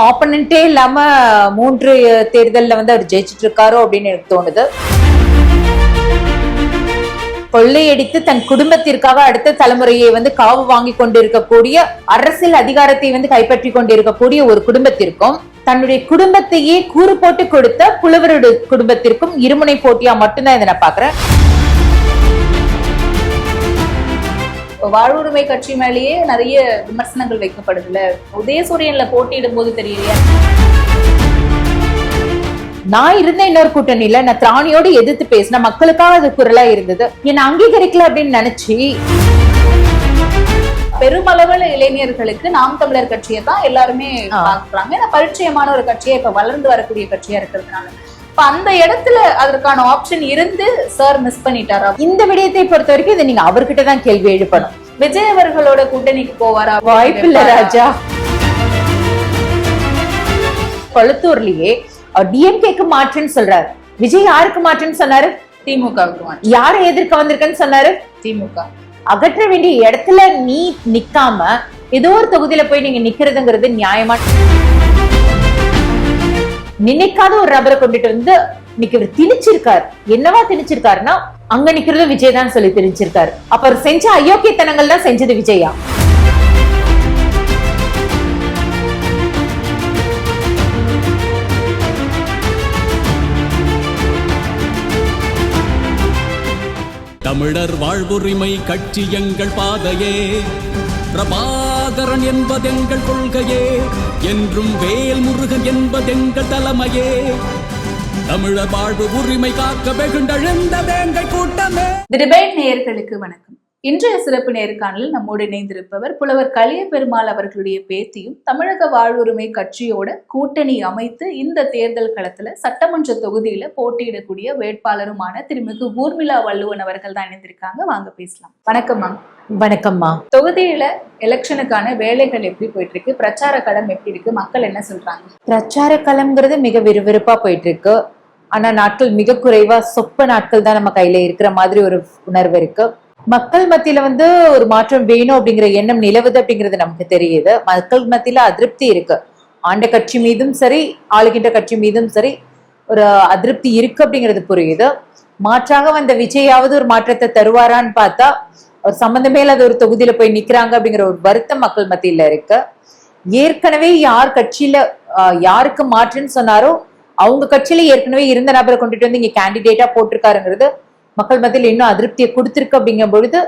ஆப்பனண்டே இல்லாம 3 தேர்தல்ல அவர் ஜெயிச்சிட்டு இருக்காரோ அப்படின்னு எனக்கு தோணுது. கொள்ளையடித்து தன் குடும்பத்திற்காக அடுத்த தலைமுறையை காவு வாங்கி கொண்டிருக்கக்கூடிய அரசியல் அதிகாரத்தை கைப்பற்றி கொண்டிருக்கக்கூடிய ஒரு குடும்பத்திற்கும் தன்னுடைய குடும்பத்தையே கூறு போட்டு கொடுத்த புலவருடைய குடும்பத்திற்கும் இருமுனை போட்டியா மட்டும்தான் இதை நான் பாக்குறேன். வாழ்வுரிமை கட்சி மேலேயே நிறைய விமர்சனங்கள் வைக்கப்படுதுல, உதயசூரியன்ல போட்டியிடும் போது தெரியலையா? நான் இருந்த இன்னொரு கூட்டணியில நான் திராணியோடு எதிர்த்து பேசின மக்களுக்காக அது குரலா இருந்தது. என்ன அங்கீகரிக்கல அப்படின்னு நினைச்சு பெருமளவுல இளைஞர்களுக்கு நாம் தமிழர் கட்சியை தான் எல்லாருமே பாக்குறாங்க. ஏன்னா பரிச்சயமான ஒரு கட்சியை இப்ப வளர்ந்து வரக்கூடிய கட்சியா இருக்கிறதுனால அந்த இடத்துல அதற்கான ஆப்ஷன் இருந்து சார் மிஸ் பண்ணிட்டாரா? இந்த விடயத்தை பொறுத்த வரைக்கும் இதை நீங்க அவர்கிட்ட தான் கேள்வி எழுப்பணும். விஜய் அவர்களோட கூட்டணிக்கு போவாரா? வாய்ப்பு இல்ல ராஜா. கொளத்தூர்லயே டிஎம்கேக்கு மாற்றுன்னு சொல்றாரு. விஜய் யாருக்கு மாற்றுன்னு சொன்னாரு? திமுகவுக்கு. யாரை எதிர்க்க வந்திருக்கன்னு சொன்னாரு? திமுக. அகற்ற வேண்டிய இடத்துல நீ நிக்காம ஏதோ ஒரு தொகுதியில போய் நீங்க நிக்கிறதுங்கிறது நியாயமா? நினைக்காத ஒரு நபரை கொண்டுட்டு இன்னைக்கு இவர் திணிச்சிருக்காரு. என்னவா திணிச்சிருக்காருன்னா அங்க நிக்கிறது விஜய் தான் சொல்லி திணிச்சிருக்காரு. அப்ப அவர் செஞ்ச அயோக்கியத்தனங்கள் தான் செஞ்சது விஜயா? தமிழர் வாழ்வுரிமை கட்சி எங்கள் பாதையே, பிரபாகரன் என்பதெங்கள் கொள்கையே, என்றும் வேல் முருகன் என்பதெங்கள் தலைமையே, தமிழர் வாழ்வு உரிமை காக்க வெகுண்டெழுந்த வேங்கை கூட்டமே. தி டிபேட் நேயர்களுக்கு வணக்கம். இன்றைய சிறப்பு நேர்காணலில் நம்மோடு இணைந்திருப்பவர் புலவர் கலிய பெருமாள் அவர்களுடைய பேத்தியும் தமிழக வாழ்வுரிமை கட்சியோட கூட்டணி அமைத்து இந்த தேர்தல் களத்துல சட்டமன்ற தொகுதியில போட்டியிடக்கூடிய வேட்பாளருமான திருமிகு ஊர்மிளா வள்ளுவன் அவர்கள் தான் இணைந்திருக்காங்க. வாங்க பேசலாம். வணக்கம் மேம். வணக்கம்மா. தொகுதியில எலெக்ஷனுக்கான வேலைகள் எப்படி போயிட்டு இருக்கு? பிரச்சார களம் எப்படி இருக்கு? மக்கள் என்ன சொல்றாங்க? பிரச்சார களம்ங்கிறது மிக விறுவிறுப்பா போயிட்டு இருக்கு. ஆனா நாட்கள் மிக குறைவா, சொப்ப நாட்கள் தான் நம்ம கையில இருக்கிற மாதிரி ஒரு உணர்வு இருக்கு. மக்கள் மத்தியில ஒரு மாற்றம் வேணும் அப்படிங்கிற எண்ணம் நிலவுது அப்படிங்கிறது நமக்கு தெரியுது. மக்கள் மத்தியில அதிருப்தி இருக்கு. ஆண்ட கட்சி மீதும் சரி, ஆளுகின்ற கட்சி மீதும் சரி ஒரு அதிருப்தி இருக்கு அப்படிங்கிறது புரியுது. மாற்றாக வந்த விஜயாவது ஒரு மாற்றத்தை தருவாரான்னு பார்த்தா ஒரு சம்பந்தமே இல்லாத ஒரு தொகுதியில போய் நிக்கிறாங்க அப்படிங்கிற ஒரு வருத்தம் மக்கள் மத்தியில இருக்கு. ஏற்கனவே யார் கட்சியில யாருக்கு மாற்றுன்னு சொன்னாரோ அவங்க கட்சியில ஏற்கனவே இருந்த நபரை கொண்டுட்டு இங்க கேண்டிடேட்டா போட்டிருக்காருங்கிறது மக்கள் மத்தியில் இன்னும் அதிருப்தியை கொடுத்திருக்கு. அப்படிங்கும் பொழுது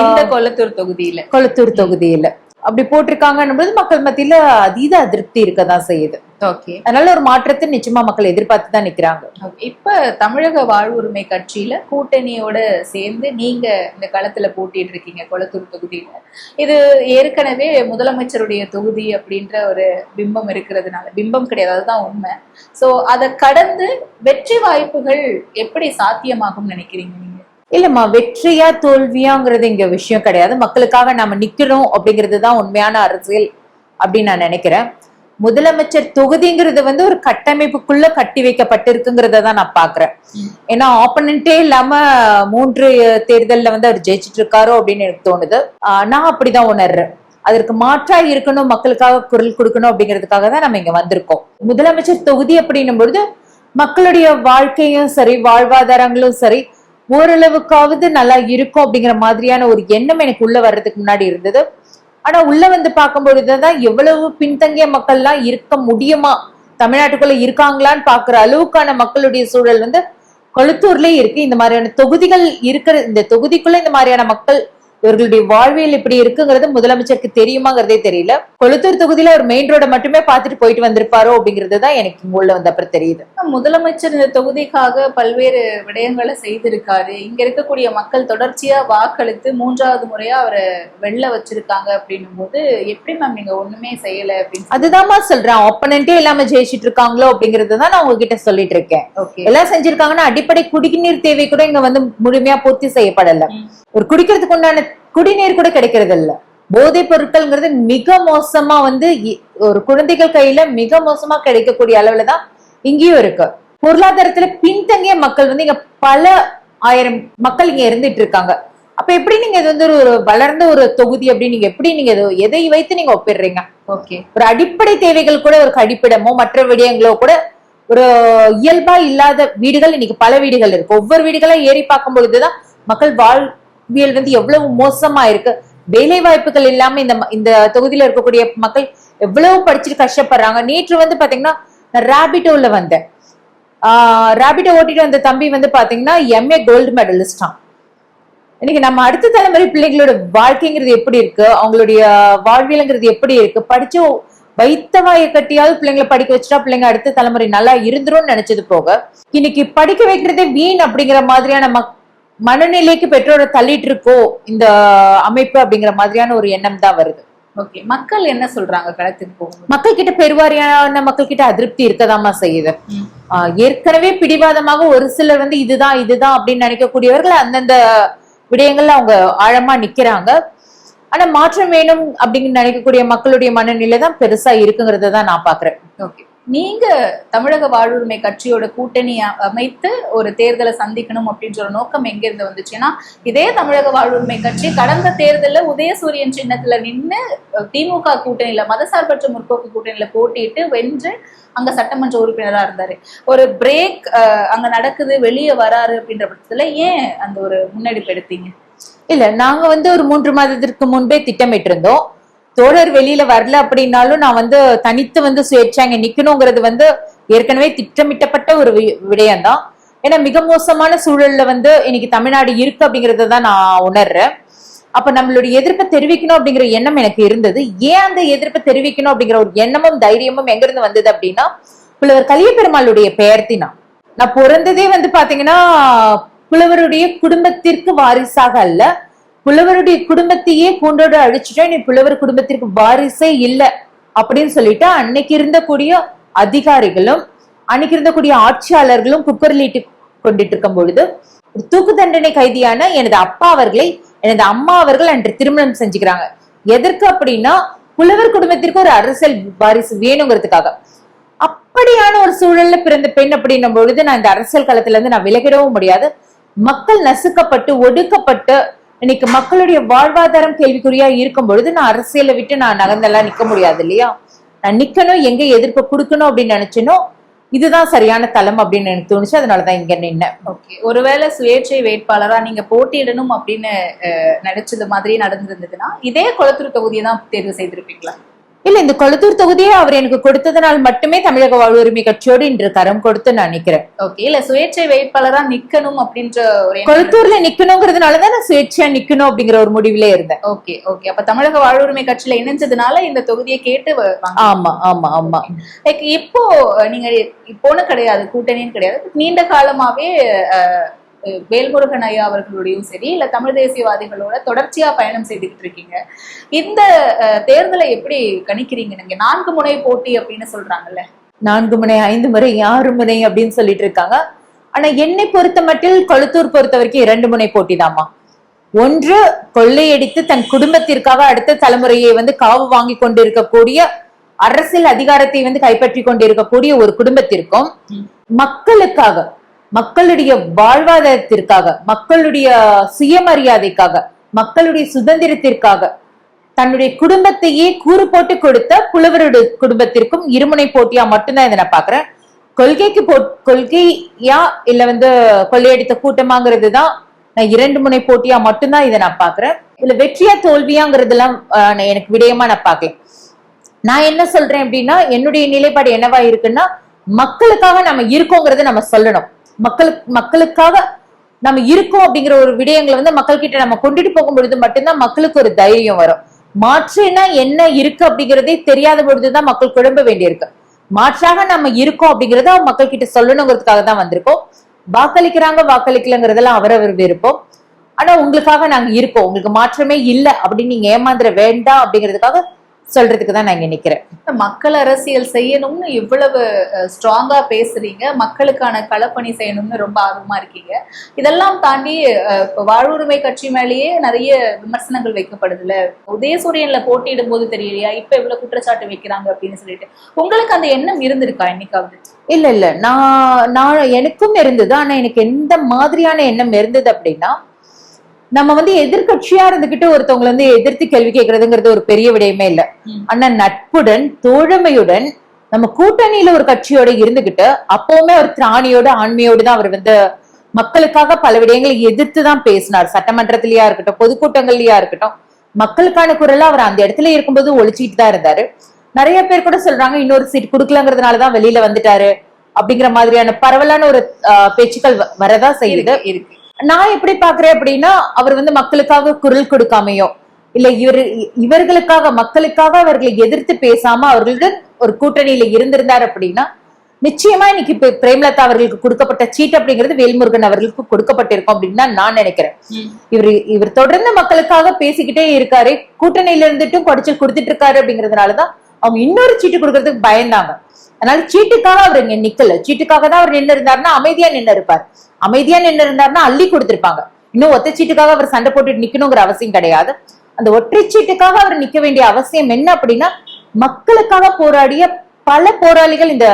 இந்த கொளத்தூர் தொகுதியில அப்படி போட்டிருக்காங்கன்னும் மக்கள் மத்தியில அதீத அதிருப்தி இருக்கதான் செய்யுது. ஓகே, அதனால ஒரு மாற்றத்தை நிச்சயமா மக்கள் எதிர்பார்த்து தான் நிக்கிறாங்க. இப்ப தமிழக வாழ்வுரிமை கட்சியில கூட்டணியோட சேர்ந்து நீங்க இந்த களத்துல போட்டிட்டு இருக்கீங்க கொளத்தூர் தொகுதியில. இது ஏற்கனவே முதலமைச்சருடைய தொகுதி அப்படின்ற ஒரு பிம்பம் இருக்கிறதுனால, பிம்பம் கிடையாது, அதுதான் உண்மை. சோ அதை கடந்து வெற்றி வாய்ப்புகள் எப்படி சாத்தியமாகும் நினைக்கிறீங்க நீங்க? இல்லம்மா, வெற்றியா தோல்வியாங்கிறது இங்க விஷயம் கிடையாது. மக்களுக்காக நாம நிக்கணும் அப்படிங்கிறது தான் உண்மையான அரசியல் அப்படின்னு நான் நினைக்கிறேன். முதலமைச்சர் தொகுதிங்கிறது ஒரு கட்டமைப்புக்குள்ள கட்டி வைக்கப்பட்டிருக்குங்கிறத தான் நான் பாக்குறேன். ஏன்னா ஆப்பனண்டே இல்லாம 3 தேர்தல்ல அவர் ஜெயிச்சிட்டு இருக்காரோ அப்படின்னு எனக்கு தோணுது. நான் அப்படிதான் உணர்றேன். அதற்கு மாற்றா இருக்கணும், மக்களுக்காக குரல் கொடுக்கணும் அப்படிங்கிறதுக்காக தான் நம்ம இங்க வந்திருக்கோம். முதலமைச்சர் தொகுதி அப்படின்னும் பொழுது மக்களுடைய வாழ்க்கையும் சரி, வாழ்வாதாரங்களும் சரி, ஓரளவுக்காவது நல்லா இருக்கும் அப்படிங்கிற மாதிரியான ஒரு எண்ணம் எனக்கு உள்ள வர்றதுக்கு முன்னாடி இருந்தது. ஆனா உள்ள பார்க்கும் பொழுதுதான் எவ்வளவு பின்தங்கிய மக்கள்லாம் இருக்க முடியுமா, தமிழ்நாட்டுக்குள்ள இருக்காங்களான்னு பாக்குற அளவுக்கான மக்களுடைய சூழல் கொளத்தூர்லயே இருக்கு. இந்த மாதிரியான தொகுதிகள் இருக்கிற இந்த தொகுதிக்குள்ள இந்த மாதிரியான மக்கள் இவர்களுடைய வாழ்வியல் இப்படி இருக்குங்கிறது முதலமைச்சருக்கு தெரியுமாங்கிறதே தெரியல. கொளத்தூர் தொகுதியில ஒரு மெயின் ரோட மட்டுமே பார்த்துட்டு போயிட்டு வந்திருப்பாரோ அப்படிங்கிறது தான் எனக்கு உள்ள அப்புறம் தெரியுது. முதலமைச்சர் இந்த தொகுதிக்காக பல்வேறு விடயங்களை செய்திருக்காரு. இங்க இருக்கக்கூடிய மக்கள் தொடர்ச்சியா வாக்களித்து 3வது முறையா அவரை வெல்ல வச்சிருக்காங்க அப்படின்னும் போது எப்படி மேம் நீங்க ஒண்ணுமே செய்யல அப்படின்னு? அதுதான்மா சொல்றேன், ஆப்பனண்டே இல்லாம ஜெயிச்சிட்டு இருக்காங்களோ அப்படிங்கறது தான் நான் உங்ககிட்ட சொல்லிட்டு இருக்கேன். எல்லாம் செஞ்சிருக்காங்கன்னா அடிப்படை குடிநீர் தேவை கூட இங்க முழுமையா பூர்த்தி செய்யப்படல. ஒரு குடிக்கிறதுக்கு உண்டான குடிநீர் கூட கிடைக்கிறது இல்ல. போதைப் பொருட்கள்ங்கிறது மிக மோசமா ஒரு குழந்தைகள் கையில மிக மோசமா கிடைக்கக்கூடிய அளவுலதான் இங்கேயும் இருக்கு. பொருளாதாரத்துல பின்தங்கிய மக்கள் இங்க பல ஆயிரம் மக்கள் இங்க இருந்துட்டு இருக்காங்க. அப்ப எப்படி நீங்க இது வந்து ஒரு வளர்ந்த ஒரு தொகுதி அப்படின்னு நீங்க எப்படி நீங்க எதை வைத்து நீங்க ஒப்பிடுறீங்க? ஓகே, ஒரு அடிப்படை தேவைகள் கூட ஒரு கழிப்பிடமோ மற்ற விடயங்களோ கூட ஒரு இயல்பா இல்லாத வீடுகள் இன்னைக்கு பல வீடுகள் இருக்கு. ஒவ்வொரு வீடுகளா ஏறி பார்க்கும் பொழுதுதான் மக்கள் வாழ்வியல் வந்து எவ்வளவு மோசமா இருக்கு. வேலை வாய்ப்புகள் இல்லாம இந்த தொகுதியில இருக்கக்கூடிய மக்கள் எவ்வளவு படிச்சுட்டு கஷ்டப்படுறாங்க. நேற்று வந்து பாத்தீங்கன்னா நான் ராபிட்டோல வந்தேன். ராபிட்டோ ஓட்டிட்டு வந்த தம்பி வந்து பாத்தீங்கன்னா MA கோல்டு மெடலிஸ்டான். இன்னைக்கு நம்ம அடுத்த தலைமுறை பிள்ளைங்களோட வாழ்க்கைங்கிறது எப்படி இருக்கு, அவங்களுடைய வாழ்வியலுங்கிறது எப்படி இருக்கு, படிச்சு வைத்த வாயை கட்டியாவது பிள்ளைங்களை படிக்க வச்சுட்டா பிள்ளைங்க அடுத்த தலைமுறை நல்லா இருந்துரும்னு நினைச்சது போக இன்னைக்கு படிக்க வைக்கிறதே வீண் அப்படிங்கிற மாதிரியான மனநிலைக்கு பெற்றோரை தள்ளிட்டு இருக்கோ இந்த அமைப்பு அப்படிங்கிற மாதிரியான ஒரு எண்ணம் தான் வருது. ஓகே, மக்கள் என்ன சொல்றாங்க களத்துக்கு போகும்? மக்கள் கிட்ட பெருவாரியான மக்கள் கிட்ட அதிருப்தி இருக்கதாமா செய்யுது. ஏற்கனவே பிடிவாதமாக ஒரு சிலர் வந்து இதுதான் அப்படின்னு நினைக்கக்கூடியவர்கள் அந்தந்த விடயங்கள்ல அவங்க ஆழமா நிக்கிறாங்க. ஆனா மாற்றம் வேணும் அப்படின்னு நினைக்கக்கூடிய மக்களுடைய மனநிலை தான் பெருசா இருக்குங்கிறத தான் நான் பாக்குறேன். ஓகே, நீங்க தமிழக வாழ்வுரிமை கட்சியோட கூட்டணி அமைத்து ஒரு தேர்தலை சந்திக்கணும் அப்படின்ற ஒரு நோக்கம் எங்க இருந்து வந்துச்சுன்னா, இதே தமிழக வாழ்வுரிமை கட்சி கடந்த தேர்தலில் உதயசூரியன் சின்னத்துல நின்று திமுக கூட்டணியில மதசார்பற்ற முற்போக்கு கூட்டணியில போட்டிட்டு வென்று அங்க சட்டமன்ற உறுப்பினரா இருந்தாரு. ஒரு பிரேக் அங்க நடக்குது, வெளியே வராரு அப்படின்ற பட்சத்துல ஏன் அந்த ஒரு முன்னெடுப்பு எடுத்தீங்க? இல்ல, நாங்க வந்து ஒரு 3 மாதத்திற்கு முன்பே திட்டமிட்டு இருந்தோம். தோழர் வெளியில வரல அப்படின்னாலும் நான் வந்து தனித்து வந்து சுயேட்சாங்க நிக்கணுங்கிறது வந்து ஏற்கனவே திட்டமிட்டப்பட்ட ஒரு விடயம் தான். ஏன்னா மிக மோசமான சூழல்ல வந்து இன்னைக்கு தமிழ்நாடு இருக்கு அப்படிங்கறத தான் நான் உணர்றேன். அப்ப நம்மளுடைய எதிர்ப்பை தெரிவிக்கணும் அப்படிங்கிற எண்ணம் எனக்கு இருந்தது. ஏன் அந்த எதிர்ப்பை தெரிவிக்கணும் அப்படிங்கிற ஒரு எண்ணமும் தைரியமும் எங்க இருந்து வந்தது அப்படின்னா, புலவர் கலியபெருமாளுடைய பெயர்த்தினா நான் பிறந்ததே வந்து பாத்தீங்கன்னா புலவருடைய குடும்பத்திற்கு வாரிசாக அல்ல, புலவருடைய குடும்பத்தையே கூண்டோடு அழிச்சுட்டா நீ புலவர் குடும்பத்திற்கு வாரிசே இல்லை அப்படின்னு சொல்லிட்டு அன்னைக்கு இருந்தக்கூடிய அதிகாரிகளும் அன்னைக்கு இருந்தக்கூடிய ஆட்சியாளர்களும் குக்கர்லீட்டு கொண்டுட்டு இருக்கும் பொழுது ஒரு தூக்கு தண்டனை கைதியான எனது அப்பா அவர்களை எனது அம்மா அவர்கள் அன்று திருமணம் செஞ்சுக்கிறாங்க. எதற்கு அப்படின்னா புலவர் குடும்பத்திற்கு ஒரு அரசியல் வாரிசு வேணுங்கிறதுக்காக. அப்படியான ஒரு சூழல்ல பிறந்த பெண் அப்படின்னும் பொழுது நான் இந்த அரசியல் களத்துல இருந்து நான் விலகிடவும் முடியாது. மக்கள் நசுக்கப்பட்டு ஒடுக்கப்பட்டு இன்னைக்கு மக்களுடைய வாழ்வாதாரம் கேள்விக்குறியா இருக்கும் பொழுது நான் அரசியலை விட்டு நான் நகர்ந்தெல்லாம் நிக்க முடியாது இல்லையா. நான் நிக்கணும், எங்க எதிர்ப்பு கொடுக்கணும் அப்படின்னு நினைச்சேனோ இதுதான் சரியான தளம் அப்படின்னு எனக்கு தோணுச்சு. அதனாலதான் இங்க நின்னேன். ஓகே, ஒருவேளை சுயேட்சை வேட்பாளரா நீங்க போட்டியிடணும் அப்படின்னு நினைச்சது மாதிரி நடந்திருந்ததுன்னா இதே கொளத்தூர் தொகுதியை தான் தேர்வு செய்திருப்பீங்களா? இல்ல, இந்த கொளத்தூர் தொகுதியை அவர் எனக்கு கொடுத்ததனால் மட்டுமே தமிழக வாழ்வுரிமை கட்சியோடு இன்று கரம் கொடுத்து நான் நிக்கிறேன். ஓகே, இல்ல சுயேட்சை வேட்பாளரா நிக்கணும் அப்படின்ற ஒரு கொளத்தூர்ல நிக்கணுங்கிறதுனாலதான் நான் சுயேட்சையா நிக்கணும் அப்படிங்கிற ஒரு முடிவிலே இருந்தேன். ஓகே ஓகே, அப்ப தமிழக வாழ்வுரிமை கட்சியில இணைஞ்சதுனால இந்த தொகுதியை கேட்டு ஆமா ஆமா ஆமா. இப்போ நீங்க இப்போன்னு கிடையாது, கூட்டணின்னு கிடையாது, நீண்ட காலமாவே வேல்முருகன் ஐயா அவர்களுடையும் சரி இல்ல தமிழ் தேசியவாதிகளோட தொடர்ச்சியா பயணம் செய்துட்டு இருக்கீங்க. இந்த தேர்தலை எப்படி கணிக்கிறீங்க? நீங்க 4 முனை போட்டி அப்படின்னு சொல்றாங்கல்ல. 4 முனை 5 முறை 6 முனை அப்படின்னு சொல்லிட்டு இருக்காங்க. ஆனா என்னை பொறுத்த மட்டில் கொளத்தூர் பொறுத்த வரைக்கும் 2 முனை போட்டி தாமா. ஒன்று, கொள்ளையடித்து தன் குடும்பத்திற்காக அடுத்த தலைமுறையை வந்து காவு வாங்கி கொண்டு இருக்கக்கூடிய அரசியல் அதிகாரத்தை வந்து கைப்பற்றி கொண்டு இருக்கக்கூடிய ஒரு குடும்பத்திற்கும் மக்களுக்காக, மக்களுடைய வாழ்வாதாரத்திற்காக, மக்களுடைய சுயமரியாதைக்காக, மக்களுடைய சுதந்திரத்திற்காக தன்னுடைய குடும்பத்தையே கூறு போட்டு கொடுத்த புலவருடைய குடும்பத்திற்கும் இருமுனை போட்டியா மட்டும்தான் இதை நான் பாக்குறேன். கொள்கையா இல்ல வந்து கொள்ளையடித்த கூட்டமாங்கிறது தான் நான் 2 முனை போட்டியா மட்டும்தான் இதை நான் பாக்குறேன். இல்ல வெற்றியா தோல்வியாங்கிறது எல்லாம் எனக்கு விடயமா நான் பாக்கல. நான் என்ன சொல்றேன் அப்படின்னா, என்னுடைய நிலைப்பாடு என்னவா இருக்குன்னா, மக்களுக்காக நம்ம இருக்கோங்கிறத நம்ம சொல்லணும். மக்களுக்காக நம்ம இருக்கோம் அப்படிங்கிற ஒரு விடயங்களை வந்து மக்கள் கிட்ட நம்ம கொண்டுட்டு போகும் பொழுது மட்டும்தான் மக்களுக்கு ஒரு தைரியம் வரும். மாற்றுனா என்ன இருக்கு அப்படிங்கிறதே தெரியாத பொழுதுதான் மக்கள் குழம்ப வேண்டியிருக்கு. மாற்றாக நம்ம இருக்கோம் அப்படிங்கறத மக்கள் கிட்ட சொல்லணுங்கிறதுக்காக தான் வந்திருக்கோம். வாக்களிக்கிறாங்க வாக்களிக்கலங்கிறதெல்லாம் அவரவர் விருப்பம். ஆனா உங்களுக்காக நாங்க இருக்கோம், உங்களுக்கு மாற்றமே இல்லை அப்படின்னு நீங்க ஏமாந்துட வேண்டாம் அப்படிங்கிறதுக்காக சொல்றதுக்கு தான் நான் இங்க நிக்கிறேன். மக்கள் அரசியல் செய்யணும்னு இவ்வளவு ஸ்ட்ராங்கா பேசுறீங்க, மக்களுக்கான களப்பணி செய்யணும்னு ரொம்ப ஆர்வமா இருக்கீங்க. இதெல்லாம் தாண்டி வாழ்வுரிமை கட்சி மேலேயே நிறைய விமர்சனங்கள் வைக்கப்படுதுல. உதயசூரியன்ல போட்டியிடும் போது தெரியலையா இப்ப இவ்வளவு குற்றச்சாட்டு வைக்கிறாங்க அப்படின்னு சொல்லிட்டு உங்களுக்கு அந்த எண்ணம் இருந்திருக்கா என்னைக்காவது? இல்ல இல்ல, நான் எனக்கும் இருந்தது. ஆனா எனக்கு எந்த மாதிரியான எண்ணம் இருந்தது அப்படின்னா, நம்ம வந்து எதிர்கட்சியா இருந்துகிட்டு ஒருத்தவங்களை வந்து எதிர்த்து கேள்வி கேட்கறதுங்கிறது ஒரு பெரிய விடயமே இல்ல. ஆனா நட்புடன் தோழமையுடன் நம்ம கூட்டணியில ஒரு கட்சியோட இருந்துகிட்டு அப்பவுமே ஒரு திராணியோட ஆண்மையோடு தான் அவர் வந்து மக்களுக்காக பல விடயங்களை எதிர்த்துதான் பேசினார். சட்டமன்றத்திலயா இருக்கட்டும், பொதுக்கூட்டங்கள்லயா இருக்கட்டும், மக்களுக்கான குரலா அவர் அந்த இடத்துல இருக்கும்போது ஒழிச்சிட்டு தான் இருந்தாரு. நிறைய பேர் கூட சொல்றாங்க இன்னொரு சீட் கொடுக்கலங்கிறதுனாலதான் வெளியில வந்துட்டாரு அப்படிங்கிற மாதிரியான பரவலான ஒரு பேச்சுக்கள் வரதான் செய்யுது. இருக்கு. நான் எப்படி பாக்குறேன் அப்படின்னா, அவர் வந்து மக்களுக்காக குரல் கொடுக்காமையோ இல்ல இவர்களுக்காக மக்களுக்காக அவர்களை எதிர்த்து பேசாம அவர்களுடன் ஒரு கூட்டணியில இருந்திருந்தார் அப்படின்னா நிச்சயமா இன்னைக்கு பிரேமலதா அவர்களுக்கு கொடுக்கப்பட்ட சீட் அப்படிங்கிறது வேல்முருகன் அவர்களுக்கு கொடுக்கப்பட்டிருக்கும் அப்படின்னு தான் நான் நினைக்கிறேன். இவர் தொடர்ந்து மக்களுக்காக பேசிக்கிட்டே இருக்காரு, கூட்டணியில இருந்துட்டும் குடைச்சல் கொடுத்துட்டு இருக்காரு அப்படிங்கறதுனாலதான் அவங்க இன்னொரு சீட்டு கொடுக்கறதுக்கு பயந்தாங்க. அதனால சீட்டுக்காக அவர் இங்க நிக்கல. சீட்டுக்காக தான் அவர் நின்று இருந்தாருன்னா அமைதியா நின்று இருப்பார். அமைதியா நின்று இருந்தாருன்னா அள்ளி கொடுத்திருப்பாங்க. இன்னும் ஒத்த சீட்டுக்காக அவர் சண்டை போட்டு நிக்கணுங்கிற அவசியம் கிடையாது. அந்த ஒற்றை சீட்டுக்காக அவர் நிக்க வேண்டிய அவசியம் என்ன அப்படின்னா, மக்களுக்காக போராடிய பல போராளிகள் இந்த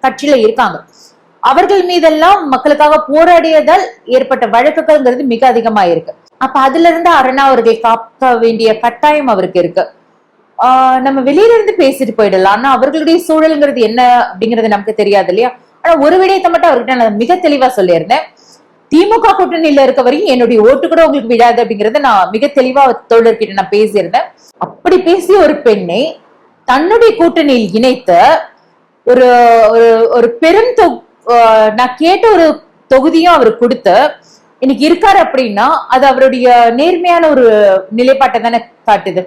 கட்சியில இருக்காங்க. அவர்கள் மீதெல்லாம் மக்களுக்காக போராடியதால் ஏற்பட்ட வழக்குகள்ங்கிறது மிக அதிகமா இருக்கு. அப்ப அதுல இருந்து அரணா அவர்களை காக்க வேண்டிய கட்டாயம் அவருக்கு இருக்கு. நம்ம வெளியில இருந்து பேசிட்டு போயிடலாம். ஆனா அவர்களுடைய சூழல்ங்கிறது என்ன அப்படிங்கறது நமக்கு தெரியாது இல்லையா? ஆனா ஒரு விடயத்தை மட்டும் அவர்கிட்ட நான் மிக தெளிவா சொல்லியிருந்தேன். திமுக கூட்டணியில இருக்க வரையும் என்னுடைய ஓட்டு கூட உங்களுக்கு விடாது அப்படிங்கறத நான் மிக தெளிவா தோழர்கிட்ட நான் பேசியிருந்தேன். அப்படி பேசிய ஒரு பெண்ணை தன்னுடைய கூட்டணியில் இணைத்த ஒரு ஒரு பெரும் நான் கேட்ட ஒரு தொகுதியும் அவர் கொடுத்த இன்னைக்கு இருக்காரு அப்படின்னா அது அவருடைய நேர்மையான ஒரு நிலைப்பாட்டை தானே காட்டுது.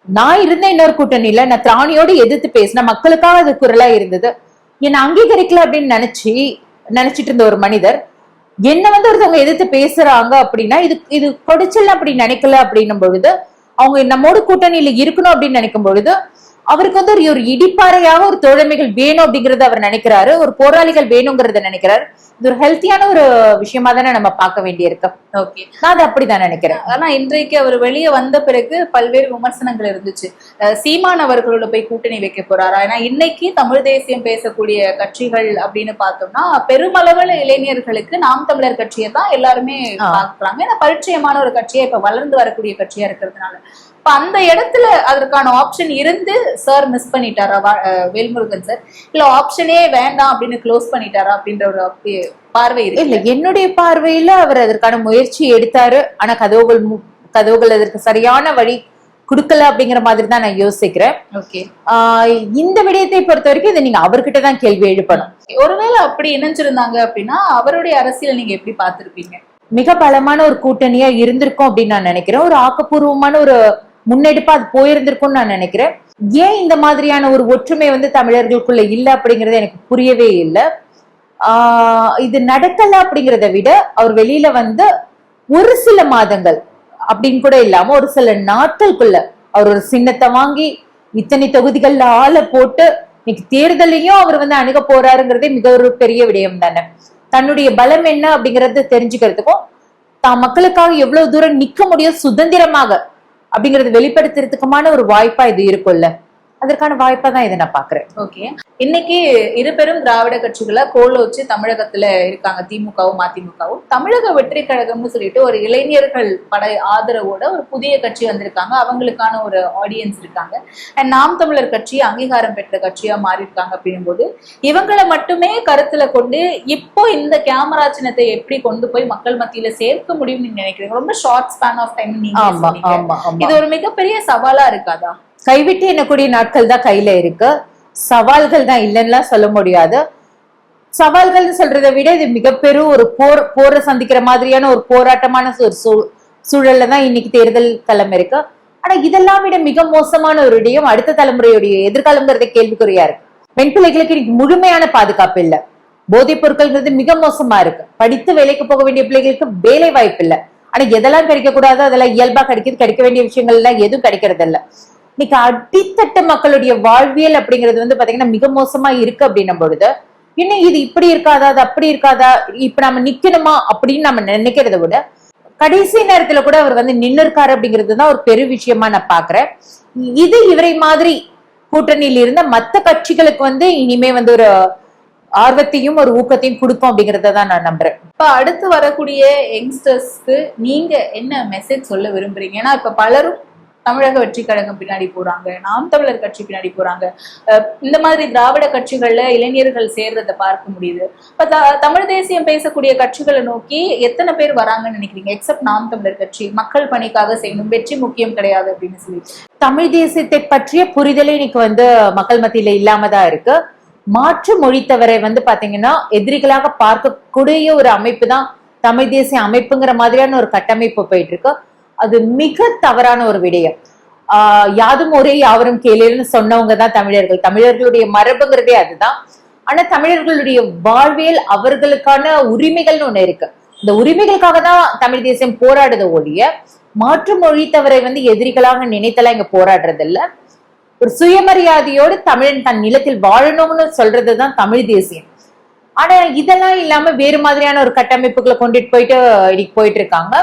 நான் இருந்த இன்னொரு கூட்டணியில நான் திராணியோடு எதிர்த்து பேசின மக்களுக்காக அது குரலா இருந்தது. என்னை அங்கீகரிக்கல அப்படின்னு நினைச்சிட்டு இருந்த ஒரு மனிதர் என்ன வந்து ஒருத்தவங்க எதிர்த்து பேசுறாங்க அப்படின்னா இது கொடிச்சல் அப்படி நினைக்கல அப்படின்னும் பொழுது, அவங்க நம்மோடு கூட்டணியில இருக்கணும் அப்படின்னு நினைக்கும் பொழுது அவருக்கு வந்து ஒரு இடிப்பாறையாக ஒரு தோழமைகள் வேணும் அப்படிங்கறத அவர் நினைக்கிறாரு, ஒரு போராளிகள் வேணுங்கிறத நினைக்கிறாரு. இது ஒரு ஹெல்த்தியான ஒரு விஷயமா தானே நம்ம பார்க்க வேண்டியிருக்கு. ஓகே, நான் அதை அப்படிதான் நினைக்கிறேன். ஆனா இன்றைக்கு அவர் வெளியே வந்த பிறகு பல்வேறு விமர்சனங்கள் இருந்துச்சு. சீமான் அவர்களோட போய் கூட்டணி வைக்க போறாரா? ஏன்னா இன்னைக்கு தமிழ் தேசியம் பேசக்கூடிய கட்சிகள் அப்படின்னு பார்த்தோம்னா பெருமளவில் இளைஞர்களுக்கு நாம் தமிழர் கட்சியை தான் எல்லாருமே பாக்குறாங்க. ஏன்னா பரிச்சயமான ஒரு கட்சியா இப்ப வளர்ந்து வரக்கூடிய கட்சியா இருக்கிறதுனால இப்ப அந்த இடத்துல அதற்கான ஆப்ஷன் இருந்து சார் மிஸ் பண்ணிட்டாரா வேல்முருகன் சார், இல்ல ஆப்ஷனே வேண்டாம் அப்படின்னு க்ளோஸ் பண்ணிட்டாரா அப்படின்ற ஒரு பார்வை இருக்கு? இல்ல, என்னுடைய பார்வையில அவர் அதற்கான முயற்சி எடுத்தாரு. ஆனா கதவுகள் அதற்கு சரியான வழி கொடுக்கல அப்படிங்கிற மாதிரி தான் நான் யோசிக்கிறேன். ஓகே, இந்த விடயத்தை பொறுத்த வரைக்கும் இதை நீங்க அவர்கிட்ட தான் கேள்வி எழுப்பணும். ஒருவேளை அப்படி இணைஞ்சிருந்தாங்க அப்படின்னா அவருடைய அரசியல் நீங்க எப்படி பார்த்திருப்பீங்க? மிக பலமான ஒரு கூட்டணியா இருந்திருக்கும் அப்படின்னு நான் நினைக்கிறேன். ஒரு ஆக்கப்பூர்வமான ஒரு முன்னெடுப்பா அது போயிருந்திருக்கும்னு நான் நினைக்கிறேன். ஏன் இந்த மாதிரியான ஒரு ஒற்றுமை வந்து தமிழர்களுக்குள்ள இல்ல அப்படிங்கறது எனக்கு புரியவே இல்லை. இது நடக்கல அப்படிங்கிறத விட அவர் வெளியில வந்து ஒரு சில மாதங்கள் அப்படின்னு கூட இல்லாம ஒரு சில நாட்களுக்குள்ள அவர் ஒரு சின்னத்தை வாங்கி இத்தனை தொகுதிகள்ல ஆளை போட்டு இன்னைக்கு தேர்தலையும் அவர் வந்து அணுக போறாருங்கிறதே மிக ஒரு பெரிய விடயம் தானே. தன்னுடைய பலம் என்ன அப்படிங்கறது தெரிஞ்சுக்கிறதுக்கும் தான் மக்களுக்காக எவ்வளவு தூரம் நிக்க முடியும் சுதந்திரமாக அப்படிங்கறது வெளிப்படுத்துறதுக்குமான ஒரு வாய்ப்பா இது இருக்கும்ல, அதற்கான வாய்ப்பா தான் இதை நான் பாக்குறேன். ஓகே, இன்னைக்கு இரு பெரும் திராவிட கட்சிகளை கோல் வச்சு தமிழகத்துல இருக்காங்க, திமுகவும் அதிமுகவும். தமிழக வெற்றி கழகம்னு சொல்லிட்டு ஒரு இளைஞர்கள் படை ஆதரவோட ஒரு புதிய கட்சி வந்திருக்காங்க. அவங்களுக்கான ஒரு ஆடியன்ஸ் இருக்காங்க. அண்ட் நாம் தமிழர் கட்சி அங்கீகாரம் பெற்ற கட்சியா மாறி இருக்காங்க. அப்படின்னும் போது இவங்களை மட்டுமே கருத்துல கொண்டு இப்போ இந்த கேமரா சின்னத்தை எப்படி கொண்டு போய் மக்கள் மத்தியில சேர்க்க முடியும்னு நீங்க நினைக்கிறீங்க? ரொம்ப ஷார்ட் ஸ்பேன் ஆஃப் டைம் நீங்க இது ஒரு மிகப்பெரிய சவாலா இருக்காதா? கைவிட்டு எண்ணக்கூடிய நாட்கள் தான் கையில இருக்கு, சவால்கள் தான் இல்லைன்னா சொல்ல முடியாது. சவால்கள் சொல்றதை விட இது மிகப்பெரும் ஒரு போரை சந்திக்கிற மாதிரியான ஒரு போராட்டமான ஒரு சூழல்ல தான் இன்னைக்கு தேர்தல் களம் இருக்கு. ஆனா இதெல்லாம் விட மிக மோசமான ஒரு இடையும் அடுத்த தலைமுறையுடைய எதிர்காலம்ங்கிறத கேள்விக்குறியா இருக்கு. பெண் பிள்ளைகளுக்கு இன்னைக்கு முழுமையான பாதுகாப்பு இல்லை. போதைப் பொருட்கள்ங்கிறது மிக மோசமா இருக்கு. படித்து வேலைக்கு போக வேண்டிய பிள்ளைகளுக்கு வேலை வாய்ப்பு இல்லை. ஆனா எதெல்லாம் கிடைக்க கூடாதோ அதெல்லாம் இயல்பா கிடைக்க வேண்டிய விஷயங்கள் எல்லாம் எதுவும் கிடைக்கிறது இல்லை. இன்னைக்கு அடித்தட்ட மக்களுடைய வாழ்வியல் அப்படிங்கிறது வந்து பாத்தீங்கன்னா மிக மோசமா இருக்கு அப்படின்னும் பொழுது இன்னும் இது இப்படி இருக்காதா, அது அப்படி இருக்காதா, இப்ப நம்ம நிக்கணுமா அப்படின்னு நம்ம நினைக்கிறத விட கடைசி நேரத்துல கூட அவர் வந்து நின்று இருக்காரு அப்படிங்கிறதுதான் ஒரு பெரிய விஷயமா நான் பாக்குறேன். இது இவரை மாதிரி கூட்டணியில் இருந்த மத்த கட்சிகளுக்கு வந்து இனிமே வந்து ஒரு ஆர்வத்தையும் ஒரு ஊக்கத்தையும் கொடுக்கும் அப்படிங்கறத தான் நான் நம்புறேன். இப்ப அடுத்து வரக்கூடிய யங்ஸ்டர்ஸ்க்கு நீங்க என்ன மெசேஜ் சொல்ல விரும்புறீங்க? ஏன்னா இப்ப பலரும் தமிழக வெற்றி கழகம் பின்னாடி போறாங்க, நாம் தமிழர் கட்சி பின்னாடி போறாங்க, இந்த மாதிரி திராவிட கட்சிகள்ல இளைஞர்கள் சேர்றதை பார்க்க முடியுது. இப்ப தமிழ் தேசியம் பேசக்கூடிய கட்சிகளை நோக்கி எத்தனை பேர் வராங்கன்னு நினைக்கிறீங்க? எக்ஸப்ட் நாம் தமிழர் கட்சி மக்கள் பணிக்காக செய்யணும், வெற்றி முக்கியம் கிடையாது அப்படின்னு சொல்லி. தமிழ் தேசியத்தை பற்றிய புரிதலே இன்னைக்கு மக்கள் மத்தியில இல்லாமதான் இருக்கு. மாற்று மொழித்தவரை பாத்தீங்கன்னா எதிரிகளாக பார்க்கக்கூடிய ஒரு அமைப்பு தான் தமிழ் தேசிய அமைப்புங்கிற மாதிரியான ஒரு கட்டமைப்பு போயிட்டு இருக்கு. அது மிக தவறான ஒரு விடயம். யாதும் ஒரே யாவரும் கேளுன்னு சொன்னவங்க தான் தமிழர்கள். தமிழர்களுடைய மரபுங்கிறதே அதுதான். ஆனா தமிழர்களுடைய வாழ்வியல் அவர்களுக்கான உரிமைகள்னு ஒண்ணு இருக்கு. இந்த உரிமைகளுக்காக தான் தமிழ் தேசியம் போராடுத ஒழிய மாற்று மொழித்தவரை எதிரிகளாக நினைத்தலாம் இங்க போராடுறது இல்ல. ஒரு சுயமரியாதையோடு தமிழன் தன் நிலத்தில் வாழணும்னு சொல்றதுதான் தமிழ் தேசியம். ஆனா இதெல்லாம் இல்லாம வேறு மாதிரியான ஒரு கட்டமைப்புகளை கொண்டுட்டு போயிட்டு இருக்காங்க.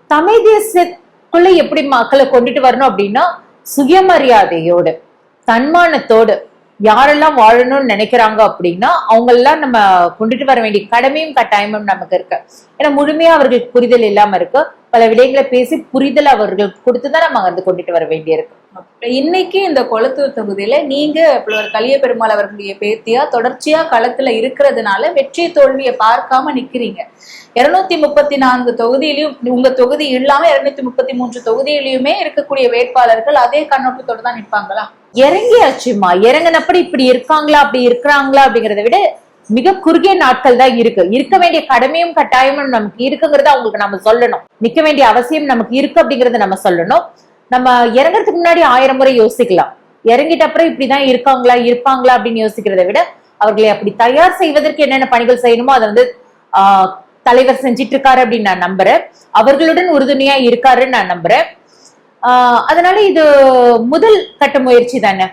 தமிழ் தேசத்துக்குள்ள எப்படி மக்களை கொண்டுட்டு வரணும் அப்படின்னா சுயமரியாதையோடு தன்மானத்தோடு யாரெல்லாம் வாழணும்னு நினைக்கிறாங்க அப்படின்னா அவங்க எல்லாம் நம்ம கொண்டுட்டு வர வேண்டிய கடமையும் கட்டாயமும் நமக்கு இருக்கு. ஏன்னா முழுமையா அவர்களுக்கு புரிதல் இல்லாம இருக்கு. பல விடயங்களை பேசி புரிதல் அவர்களுக்கு கொடுத்துதான் நம்ம கொண்டுட்டு வர வேண்டிய இருக்கு. இன்னைக்கு இந்த கொளத்தூர் தொகுதியில நீங்க புலவர் கலிய பெருமாள் அவர்களுடைய பேத்தியா தொடர்ச்சியா களத்துல இருக்கிறதுனால வெற்றி தோல்வியை பார்க்காம நிக்கிறீங்க. 234 தொகுதியிலையும் உங்க தொகுதி இல்லாம 233 தொகுதியிலையுமே இருக்கக்கூடிய வேட்பாளர்கள் அதே கண்ணோட்டத்தோட தான் நிற்பாங்களா? இறங்கியாச்சுமா, இறங்கினப்படி இப்படி இருக்காங்களா அப்படி இருக்கிறாங்களா அப்படிங்கறத விட மிக குறுகிய நாட்கள் தான் இருக்க வேண்டிய கடமையும் கட்டாயமும் நமக்கு இருக்குங்கிறத அவங்களுக்கு நம்ம சொல்லணும். நிக்க வேண்டிய அவசியம் நமக்கு இருக்கு அப்படிங்கறத நம்ம சொல்லணும். நம்ம இறங்குறதுக்கு முன்னாடி 1000 முறை யோசிக்கலாம். இறங்கிட்ட அப்புறம் இப்படிதான் இருப்பாங்களா அப்படின்னு யோசிக்கிறத விட அவர்களை அப்படி தயார் செய்வதற்கு என்னென்ன பணிகள் செய்யணுமோ அதை தலைவர் செஞ்சிட்டு இருக்காரு அப்படின்னு நான் நம்புறேன். அவர்களுடன் உறுதுணையா இருக்காருன்னு நான் நம்புறேன். அதனால இது முதல் கட்ட முயற்சி தானே.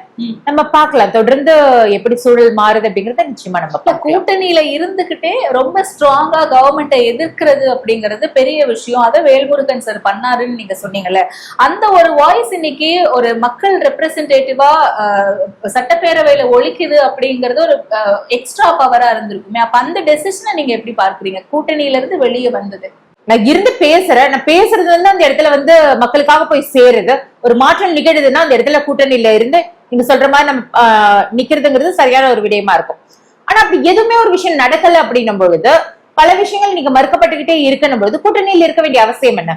நம்ம பார்க்கலாம் தொடர்ந்து எப்படி சூழல் மாறுது அப்படிங்கறத நிச்சயமா நம்ம கூட்டணியில இருந்துகிட்டே ரொம்ப ஸ்ட்ராங்கா கவர்மெண்ட்டை எதிர்க்கிறது அப்படிங்கிறது பெரிய விஷயம். அதை வேல்முருகன் சார் பண்ணாருன்னு நீங்க சொன்னீங்கல்ல, அந்த ஒரு வாய்ஸ் இன்னைக்கு ஒரு மக்கள் ரெப்ரசன்டேட்டிவா சட்டப்பேரவையில ஒழிக்குது அப்படிங்கிறது ஒரு எக்ஸ்ட்ரா பவரா இருந்திருக்குமே. அப்ப அந்த டெசிஷனை நீங்க எப்படி பார்க்கறீங்க? கூட்டணியில இருந்து வெளியே வந்தது நான் இருந்து பேசுறேன். நான் பேசுறது அந்த இடத்துல மக்களுக்காக போய் சேருது. ஒரு மாற்றம் நிகழுதுன்னா அந்த இடத்துல கூட்டணியில இருந்து நீங்க சொல்ற மாதிரி நம்ம நிக்கிறதுங்கிறது சரியான ஒரு விடயமா இருக்கும். ஆனா அப்படி எதுவுமே ஒரு விஷயம் நடக்கல அப்படின்னும் பொழுது பல விஷயங்கள் நீங்க மறுக்கப்பட்டுக்கிட்டே இருக்கணும் பொழுது கூட்டணியில இருக்க வேண்டிய அவசியம் என்ன?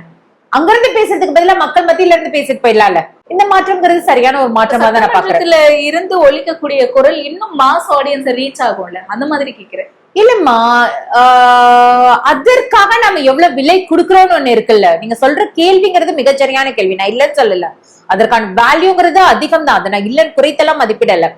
அங்கிருந்து பேசுறதுக்கு பதிலா மக்கள் மத்தியில இருந்து பேசிட்டு போயிடலாம்ல. இந்த மாற்றம்ங்கிறது சரியான ஒரு மாற்றமா தான் நான் பாக்குறேன். இருந்து ஒழிக்கக்கூடிய குரல் இன்னும் மாஸ் ஆடியன்ஸ் ரீச் ஆகும்ல, அந்த மாதிரி கேக்குறேன். இல்லம்மா, அதற்காக நம்ம எவ்வளவு விலை கொடுக்கறோம்னு ஒண்ணு இருக்குல்ல. நீங்க சொல்ற கேள்விங்கிறது மிகச்சரியான கேள்வி, நான் இல்லன்னு சொல்லல. அதற்கான வேல்யூங்கிறது அதிகம் தான், அதை நான் இல்லன்னு குறைத்தெல்லாம் மதிப்பிடல.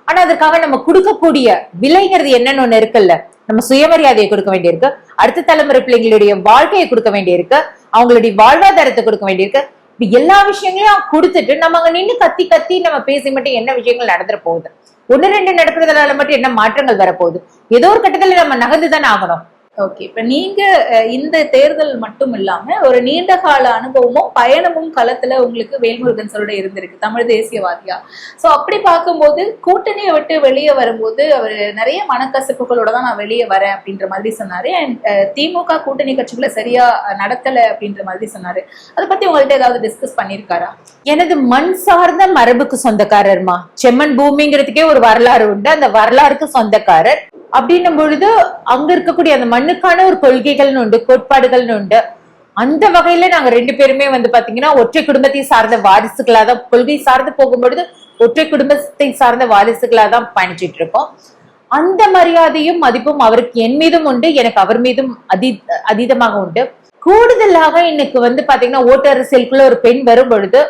ஆனா அதற்காக நம்ம கொடுக்கக்கூடிய விலைங்கிறது என்னன்னு ஒண்ணு இருக்குல்ல. நம்ம சுயமரியாதையை கொடுக்க வேண்டியிருக்கு, அடுத்த தலைமுறை பிள்ளைங்களுடைய வாழ்க்கையை கொடுக்க வேண்டியிருக்கு, அவங்களுடைய வாழ்வாதாரத்தை கொடுக்க வேண்டியிருக்கு. இப்படி எல்லா விஷயங்களையும் கொடுத்துட்டு நம்ம அங்க நின்று கத்தி கத்தி நம்ம பேசி மட்டும் என்ன விஷயங்கள் நடந்துட போகுது? 1-2 நடக்கிறதுனால மட்டும் என்ன மாற்றங்கள் வரப்போகுது? ஏதோ ஒரு கட்டத்துல நம்ம நகர்ந்துதானே ஆகணும். ஓகே, இப்ப நீங்க இந்த தேர்தல் மட்டும் இல்லாம ஒரு நீண்ட கால அனுபவமும் பயணமும் களத்துல உங்களுக்கு வேல்முருகன் சாரோட இருந்திருக்கு தமிழ் தேசியவாதியா. சோ அப்படி பார்க்கும்போது கூட்டணியை விட்டு வெளியே வரும்போது அவர் நிறைய மனக்கசப்புகளோட தான் நான் வெளியே வரேன் அப்படின்ற மாதிரி சொன்னாரு. திமுக கூட்டணி கட்சிகளை சரியா நடத்தல அப்படின்ற மாதிரி சொன்னாரு. அதை பத்தி உங்கள்ட்ட ஏதாவது டிஸ்கஸ் பண்ணிருக்காரா? எனது மண் சார்ந்த மரபுக்கு சொந்தக்காரர்மா. செம்மண் பூமிங்கிறதுக்கே ஒரு வரலாறு உண்டு, அந்த வரலாறுக்கு சொந்தக்காரர். அப்படின்னும் பொழுது அங்க இருக்கக்கூடிய அந்த மண்ணுக்கான ஒரு கொள்கைகள்னு உண்டு, கோட்பாடுகள்னு உண்டு. அந்த வகையில நாங்க 2 பேருமே பாத்தீங்கன்னா ஒற்றை குடும்பத்தை சார்ந்த வாரிசுகளா தான், கொள்கை சார்ந்து போகும்பொழுது ஒற்றை குடும்பத்தை சார்ந்த வாரிசுகளா தான் பயணிச்சுட்டு இருக்கோம். அந்த மரியாதையும் மதிப்பும் அவருக்கு என் மீதும் உண்டு, எனக்கு அவர் மீதும் அதீதமாக உண்டு. கூடுதலாக இன்னைக்கு பாத்தீங்கன்னா ஓட்டு அரசியலுக்குள்ள ஒரு பெண் வரும் பொழுது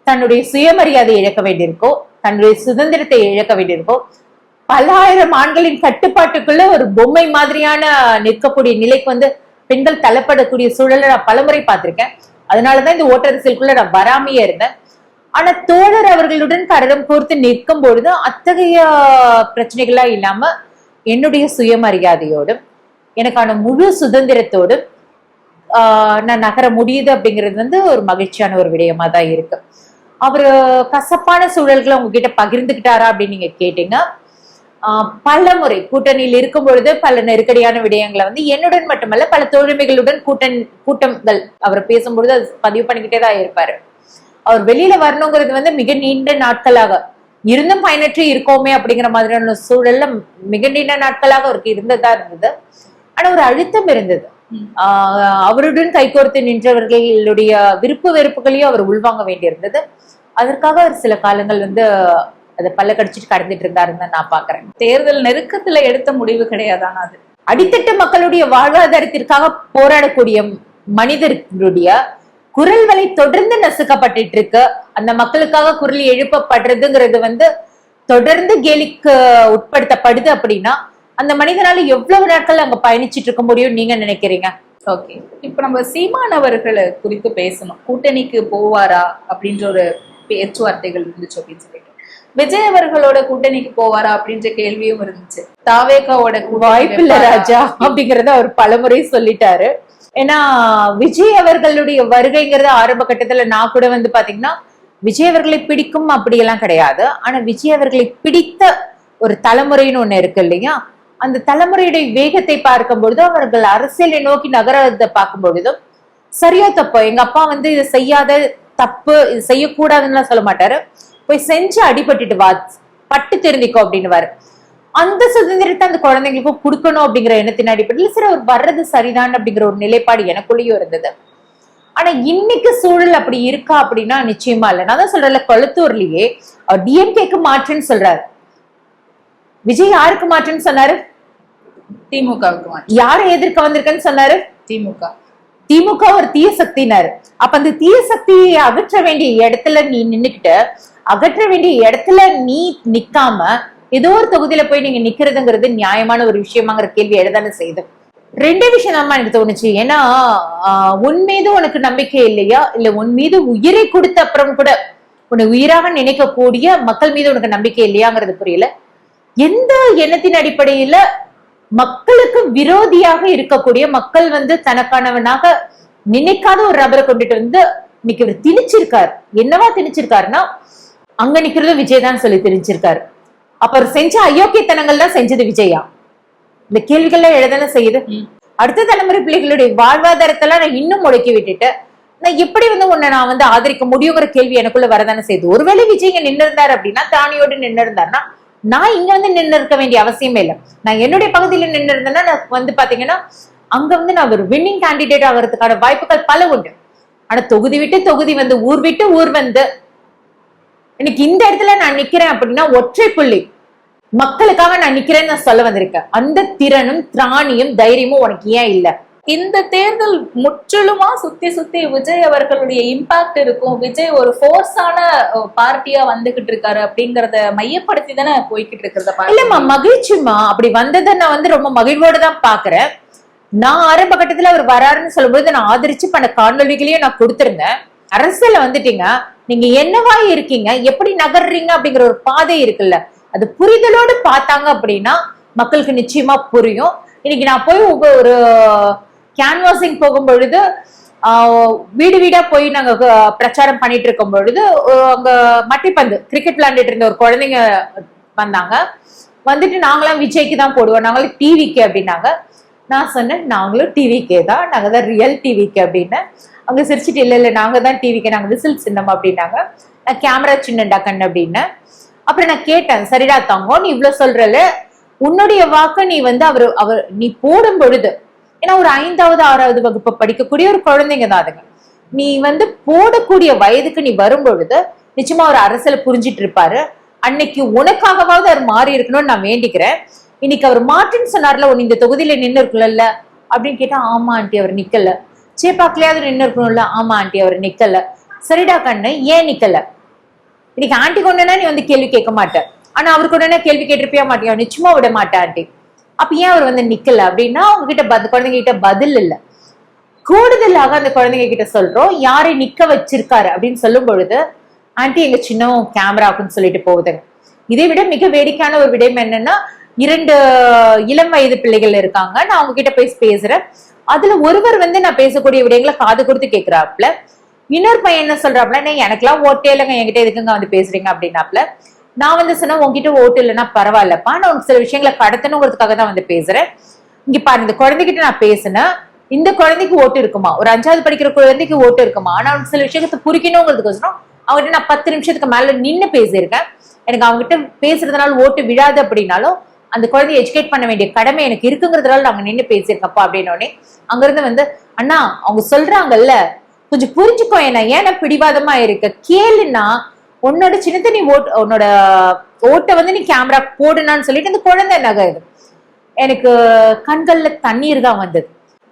தன்னுடைய சுயமரியாதையை இழக்க வேண்டியிருக்கோம், தன்னுடைய சுதந்திரத்தை இழக்க வேண்டியிருக்கோம். பல ஆயிரம் ஆண்களின் கட்டுப்பாட்டுக்குள்ள ஒரு பொம்மை மாதிரியான நிற்கக்கூடிய நிலைக்கு பெண்கள் தள்ளப்படக்கூடிய சூழலை நான் பலமுறை பார்த்திருக்கேன். அதனாலதான் இந்த ஓட்டரசியலுக்குள்ள நான் வராமையே இருந்தேன். ஆனா தோழர் அவர்களுடன் கரடம் கோர்த்து நிற்கும் பொழுது அத்தகைய பிரச்சனைகளா இல்லாம என்னுடைய சுயமரியாதையோடும் எனக்கான முழு சுதந்திரத்தோடும் நான் நகர முடியுது அப்படிங்கிறது ஒரு மகிழ்ச்சியான ஒரு விடயமா தான் இருக்கு. அவரு கசப்பான சூழல்களை உங்ககிட்ட பகிர்ந்துகிட்டாரா அப்படின்னு நீங்க கேட்டீங்க. பல முறை கூட்டணியில் இருக்கும் பொழுது பல நெருக்கடியான விடயங்களை வந்து என்னுடன் மட்டுமல்ல பல தோழமைகளுடன் கூட்டங்கள் அவர் பேசும்பொழுது அது பதிவு பண்ணிக்கிட்டே தான் இருப்பாரு. அவர் வெளியில வரணுங்கிறது வந்து மிக நீண்ட நாட்களாக இருந்தும் பயனற்று இருக்கோமே அப்படிங்கிற மாதிரியான சூழல்ல மிக நீண்ட நாட்களாக அவருக்கு இருந்ததா இருந்தது. ஆனா ஒரு அழுத்தம் இருந்தது. அவருடன் கைகோர்த்து நின்றவர்களுடைய விருப்பு வெறுப்புகளையும் அவர் உள்வாங்க வேண்டியிருந்தது. அதற்காக அவர் சில காலங்கள் வந்து அதை பல்ல கடிச்சிட்டு கடந்துட்டு இருந்தாருன்னு தான் நான் பாக்குறேன். தேர்தல் நெருக்கத்துல எடுத்த முடிவு கிடையாதானா அது? அடித்தட்டு மக்களுடைய வாழ்வாதாரத்திற்காக போராடக்கூடிய மனிதர்களுடைய குரல்களை தொடர்ந்து நசுக்கப்பட்டு இருக்கு. அந்த மக்களுக்காக குரல் எழுப்பப்படுறதுங்கிறது வந்து தொடர்ந்து கேலிக்கு உட்படுத்தப்படுது அப்படின்னா அந்த மனிதனால எவ்வளவு நாட்கள் அங்க பயணிச்சுட்டு இருக்க முடியும் நீங்க நினைக்கிறீங்க? ஓகே, இப்ப நம்ம சீமான் அவர்களை குறித்து பேசணும். கூட்டணிக்கு போவாரா அப்படின்ற ஒரு பேச்சுவார்த்தைகள் இருந்துச்சு அப்படின்னு சொல்லிட்டு, விஜய் அவர்களோட கூட்டணிக்கு போவாரா அப்படின்ற கேள்வியும் இருந்துச்சு. தாவேகாவோட வாய்ப்பு இல்ல ராஜா அப்படிங்கறத அவர் பலமுறை சொல்லிட்டாரு. ஏன்னா விஜய் அவர்களுடைய வருகைங்கிறது ஆரம்ப கட்டத்துல நான் கூட வந்து பாத்தீங்கன்னா விஜய் அவர்களை பிடிக்கும் அப்படியெல்லாம் கிடையாது. ஆனா விஜய் அவர்களை பிடித்த ஒரு தலைமுறைன்னு ஒண்ணு இருக்கு இல்லையா, அந்த தலைமுறையுடைய வேகத்தை பார்க்கும் பொழுது அவர்கள் அரசியலை நோக்கி நகரத்தை பார்க்கும் பொழுதும் சரியா தப்போ, எங்க அப்பா வந்து இதை செய்யாத தப்பு இது செய்யக்கூடாதுன்னு சொல்ல மாட்டாரு, போய் செஞ்சு அடிபட்டுட்டு வா பட்டு தெரிஞ்சிக்கோ அப்படின்னுவாரு. அந்த சுதந்திரத்தை அந்த குழந்தைங்களுக்கும் கொடுக்கணும் அப்படிங்கிற எண்ணத்தின் அடிப்படையில் சரி அவர் வர்றது சரிதான் அப்படிங்கிற ஒரு நிலைப்பாடு எனக்குள்ளேயும் இருந்தது. ஆனா இன்னைக்கு சூழல் அப்படி இருக்கா அப்படின்னா நிச்சயமா இல்ல. நான் தான் சொல்றேன்ல, கொளத்தூர்லயே அவர் டிஎம்கேக்கு மாற்றுன்னு சொல்றாரு. விஜய் யாருக்கு மாற்றுன்னு சொன்னாரு? திமுகவுக்கு மாற்று. யாரை எதிர்க்க வந்திருக்குன்னு சொன்னாரு? திமுக ஒரு தீய சக்தினாரு. அப்ப அந்த தீய சக்தியை அகற்ற வேண்டிய இடத்துல நீ நின்னுக்கிட்டு அகற்ற வேண்டிய இடத்துல நீ நிக்காம ஏதோ ஒரு தொகுதியில போய் நீங்க நிக்கிறதுங்கிறது நியாயமான ஒரு விஷயமாங்கிற கேள்வி எழதானே செய்யுது. ரெண்டே விஷயம் தான் எனக்கு தோணுச்சு. ஏன்னா உன் மீது உனக்கு நம்பிக்கை இல்லையா, இல்ல உன் மீது உயிரை கொடுத்த அப்புறம் கூட உன்னை உயிராக நினைக்கக்கூடிய மக்கள் மீது உனக்கு நம்பிக்கை இல்லையாங்கிறது புரியல. எந்த எண்ணத்தின் அடிப்படையில மக்களுக்கு விரோதியாக இருக்கக்கூடிய மக்கள் வந்து தனக்கானவனாக நினைக்காத ஒரு நபரை கொண்டுட்டு வந்து இன்னைக்கு இவர் திணிச்சிருக்காரு. என்னவா திணிச்சிருக்காருன்னா அங்க நிக்கிறது விஜய் தான் சொல்லி திணிச்சிருக்காரு. அப்ப அவர் செஞ்ச அயோக்கியத்தனங்கள் தான் செஞ்சது விஜயா? இந்த கேள்விகள்லாம் எழுதானே செய்யுது. அடுத்த தலைமுறை பிள்ளைகளுடைய வாழ்வாதாரத்தெல்லாம் நான் இன்னும் முடக்கி விட்டுட்டு நான் எப்படி வந்து உன்னை நான் வந்து ஆதரிக்க முடியுங்கிற கேள்வி எனக்குள்ள வரதானே செய்யுது. ஒருவேளை விஜய் இங்க நின்று இருந்தாரு அப்படின்னா, தானியோடு நின்று இருந்தாருன்னா நான் இங்க வந்து நின்று இருக்க வேண்டிய அவசியமே இல்லை. நான் என்னுடைய பகுதியில நின்று இருந்தேன்னா நான் வந்து பாத்தீங்கன்னா அங்க வந்து நான் ஒரு வின்னிங் கேண்டிடேட் ஆகிறதுக்கான வாய்ப்புகள் பல உண்டு. ஆனா தொகுதி விட்டு தொகுதி வந்து ஊர் விட்டு ஊர் வந்து இன்னைக்கு இந்த இடத்துல நான் நிக்கிறேன் அப்படின்னா ஒற்றை புள்ளி மக்களுக்காக நான் நிக்கிறேன்னு நான் சொல்ல வந்திருக்கேன். அந்த திறனும் திராணியும் தைரியமும் உனக்கு ஏன் இல்ல? இந்த தேர்தல் முற்றிலுமா சுத்தி சுத்தி விஜய் அவர்களுடைய இம்பாக்ட் இருக்கும், விஜய் ஒரு ஃபோர்ஸான பார்ட்டியா வந்துகிட்டு இருக்காரு அப்படிங்கறத மையப்படுத்தி தானே போய்கிட்டு இருக்கிறத இல்லம்மா, மகிழ்ச்சிமா அப்படி வந்ததை நான் வந்து ரொம்ப மகிழ்வோடு தான் பாக்குறேன். நான் ஆரம்ப கட்டத்துல அவர் வராருன்னு சொல்லும்போது நான் ஆதரிச்சு பண்ண காணொலிகளையும் நான் கொடுத்திருந்தேன். அரசியல வந்துட்டீங்க, நீங்க என்னவா இருக்கீங்க, எப்படி நகர்றீங்க அப்படிங்கிற ஒரு பாதை இருக்குல்ல, அது புரிதலோடு பார்த்தாங்க அப்படின்னா மக்களுக்கு நிச்சயமா புரியும். இன்னைக்கு நான் போய் ஒரு கேன்வாசிங் போகும் பொழுது வீடு வீடா போய் நாங்க பிரச்சாரம் பண்ணிட்டு இருக்கும் பொழுது அங்க மட்டிப்பந்து கிரிக்கெட் விளையாண்டுட்டு இருந்த ஒரு குழந்தைங்க வந்தாங்க. வந்துட்டு நாங்களாம் விஜய்க்கு தான் போடுவோம், நாங்களும் டிவிக்கு அப்படின்னாங்க. நான் சொன்னேன் நாங்களும் டிவிக்கே தான், நாங்க தான் ரியல் டிவிக்கு அப்படின்னு. அவங்க சிரிச்சுட்டு இல்ல நாங்க தான் டிவிக்கு, நாங்க விசில் சின்னம் அப்படின்னாங்க. நான் கேமரா சின்னண்டா கண்ணு அப்படின்னு. அப்புறம் நான் கேட்டேன், சரிடா தங்கம் நீ இவ்வளவு சொல்றல, உன்னுடைய வாக்க நீ வந்து அவர் நீ போடும் பொழுது, ஏன்னா ஒரு 5வது 6வது வகுப்பு படிக்கக்கூடிய ஒரு குழந்தைங்க தான் அதுங்க, நீ வந்து போடக்கூடிய வயதுக்கு நீ வரும் பொழுது நிச்சயமா ஒரு அரசியல் புரிஞ்சிட்டு இருப்பாரு. அன்னைக்கு உனக்காகவாவது அவர் மாறி இருக்கணும்னு நான் வேண்டிக்கிறேன். இன்னைக்கு அவர் மாற்றுன்னு சொன்னார்ல, உன் இந்த தொகுதியில நின்று இருக்கணும்ல அப்படின்னு கேட்டா, ஆமா ஆண்டி அவர் நிக்கல. சேப்பாக்கலையாவது நின்று இருக்கணும்ல, ஆமா ஆண்டி அவர் நிக்கல. சரிடா கண்ணு ஏன் நிக்கல? இன்னைக்கு ஆண்டி கொண்டனா நீ வந்து கேள்வி கேட்க மாட்டேன், ஆனா அவருக்கு கொண்டனா கேள்வி கேட்டிருப்பியா மாட்டியா? நிச்சயமா விட மாட்டேன் ஆண்டி. அப்ப ஏன் அவர் வந்து நிக்கல அப்படின்னா அவங்க கிட்ட குழந்தைங்க கிட்ட பதில் இல்ல. கூடுதலாக அந்த குழந்தைங்க கிட்ட சொல்றோம் யாரை நிக்க வச்சிருக்காரு அப்படின்னு சொல்லும் பொழுது, ஆண்டி எங்க சின்ன கேமராக்குன்னு சொல்லிட்டு போகுதுங்க. இதை விட மிக வேடிக்கையான ஒரு விடயம் என்னன்னா, 2 இளம் வயது பிள்ளைகள் இருக்காங்க. நான் அவங்க கிட்ட போய் பேசுறேன். அதுல ஒருவர் வந்து நான் பேசக்கூடிய விடயங்களை காது கொடுத்து கேட்கிறாப்புல. இன்னொரு பையன் என்ன சொல்றாப்புல, எனக்கெல்லாம் ஓட்டே இல்லைங்க, என்கிட்ட எதுக்குங்க வந்து பேசுறீங்க அப்படின்னாப்புல. நான் வந்து சொன்னா உங்ககிட்ட ஓட்டு இல்லைன்னா பரவாயில்லப்பா, நான் உனக்கு சில விஷயங்களை கடத்தணுங்கிறதுக்காக தான் வந்து பேசுறேன். இங்க பாரு, இந்த குழந்தைகிட்ட நான் பேசினேன், இந்த குழந்தைக்கு ஓட்டு இருக்குமா, ஒரு 5வது படிக்கிற குழந்தைக்கு ஓட்டு இருக்குமா, ஆனா அவனுக்கு சில விஷயத்தை புரிக்கணுங்கிறதுக்கோசரம் அவங்ககிட்ட நான் 10 நிமிஷத்துக்கு மேல நின்னு பேசியிருக்கேன். எனக்கு அவங்ககிட்ட பேசுறதுனால ஓட்டு விழாது அப்படின்னாலும் அந்த குழந்தைய எஜுகேட் பண்ண வேண்டிய கடமை எனக்கு இருக்குங்கிறதுனால நாங்க நின்று பேசியிருக்கப்பா அப்படின்னோடனே அங்க இருந்து வந்து, அண்ணா அவங்க சொல்றாங்கல்ல கொஞ்சம் புரிஞ்சுக்கோ, என்ன ஏன்னா பிடிவாதமா இருக்க கேளுன்னா, உன்னோட சின்ன தண்ணி உன்னோட ஓட்டை வந்து நீ கேமரா போடுனான்னு சொல்லிட்டு அந்த குழந்தை நகருது. எனக்கு கண்கள்ல தண்ணீர் தான் வந்தது.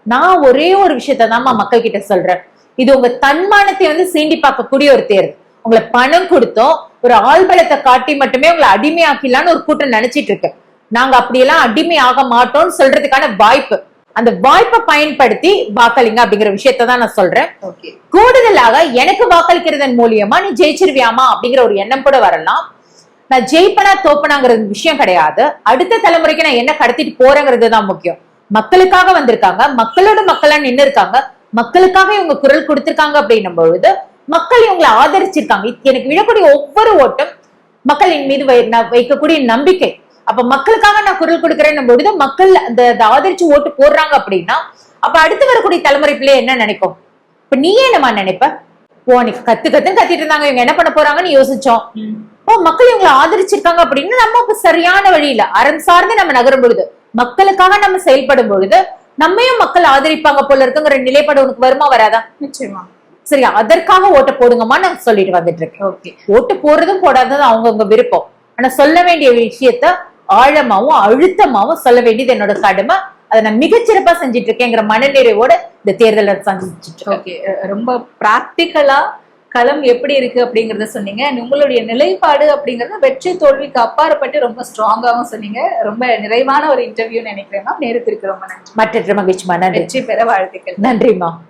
நான் ஒரே ஒரு விஷயத்தான் மக்கள் கிட்ட சொல்றேன், இது உங்க தன்மானத்தை வந்து சீண்டி பார்க்கக்கூடிய ஒரு தேர்தல். உங்களை பணம் கொடுத்தோம், ஒரு ஆள்பலத்தை காட்டி மட்டுமே உங்களை அடிமையாக்கலான்னு ஒரு கூட்டம் நினைச்சிட்டு இருக்கு. நாங்க அப்படியெல்லாம் அடிமை ஆக மாட்டோம்னு சொல்றதுக்கான வாய்ப்பு, அந்த வாய்ப்பை பயன்படுத்தி வாக்களிங்க அப்படிங்கிற விஷயத்தான் நான் சொல்றேன். கூடுதலாக எனக்கு வாக்களிக்கிறதன் மூலியமா நீ ஜெயிச்சிருவியாமா அப்படிங்கிற ஒரு எண்ணம் கூட வரலாம். நான் ஜெயிப்பனா தோப்பனாங்கிறது விஷயம் கிடையாது. அடுத்த தலைமுறைக்கு நான் என்ன கடத்திட்டு போறேங்கிறது தான் முக்கியம். மக்களுக்காக வந்திருக்காங்க, மக்களோட மக்களா நின்று இருக்காங்க, மக்களுக்காக இவங்க குரல் கொடுத்திருக்காங்க அப்படின்னும் பொழுது மக்கள் இவங்களை ஆதரிச்சிருக்காங்க. எனக்கு விழக்கூடிய ஒவ்வொரு ஓட்டும் மக்களின் மீது வைக்கக்கூடிய நம்பிக்கை. அப்ப மக்களுக்காக நான் குரல் கொடுக்கிறேன் பொழுது மக்கள் அந்த ஆதரிச்சு ஓட்டு போடுறாங்க அப்படின்னா அப்ப அடுத்து வரக்கூடிய தலைமுறை பிள்ளை என்ன நினைக்கும்? இப்ப நீ என்னமா நினைப்ப? ஓ நீ கத்துன்னு கத்திட்டு இருந்தாங்க, இவங்க என்ன பண்ண போறாங்கன்னு யோசிச்சோம். ஓ மக்கள் இவங்களை ஆதரிச்சிருக்காங்க அப்படின்னு நம்ம இப்ப சரியான வழியில அறம் சார்ந்து நம்ம நகரும் பொழுது, மக்களுக்காக நம்ம செயல்படும் பொழுது நம்மையும் மக்கள் ஆதரிப்பாங்க போல இருக்குங்கிற நிலைப்பாடு உனக்கு வருமா வராதா? நிச்சயமா. சரி, அதற்காக ஓட்ட போடுங்கம்மா நான் சொல்லிட்டு வந்துட்டு இருக்கேன். ஓட்டு போடுறதும் போடாததும் அவங்கவுங்க விருப்பம். ஆனா சொல்ல வேண்டிய விஷயத்த ஆழமாவும் அழுத்தமாவும் சொல்ல வேண்டியது என்னோட கடமை. அதை நான் மிகச்சிறப்பா செஞ்சிட்டு இருக்கேங்கிற மனநிறைவோட இந்த தேர்தலை சந்திச்சுட்டு இருக்கேன். ரொம்ப பிராக்டிக்கலா களம் எப்படி இருக்கு அப்படிங்கறத சொன்னீங்க. உங்களுடைய நிலைப்பாடு அப்படிங்கறது வெற்றி தோல்விக்கு அப்பாற்பட்டு ரொம்ப ஸ்ட்ராங்காவும் சொன்னீங்க. ரொம்ப நிறைவான ஒரு இன்டர்வியூ நினைக்கிறேன். நேரத்திற்கு ரொம்ப நன்றி. மற்ற மகிழ்ச்சிமா, நன்றி. வெற்றி பெற வாழ்த்துக்கள். நன்றிமா.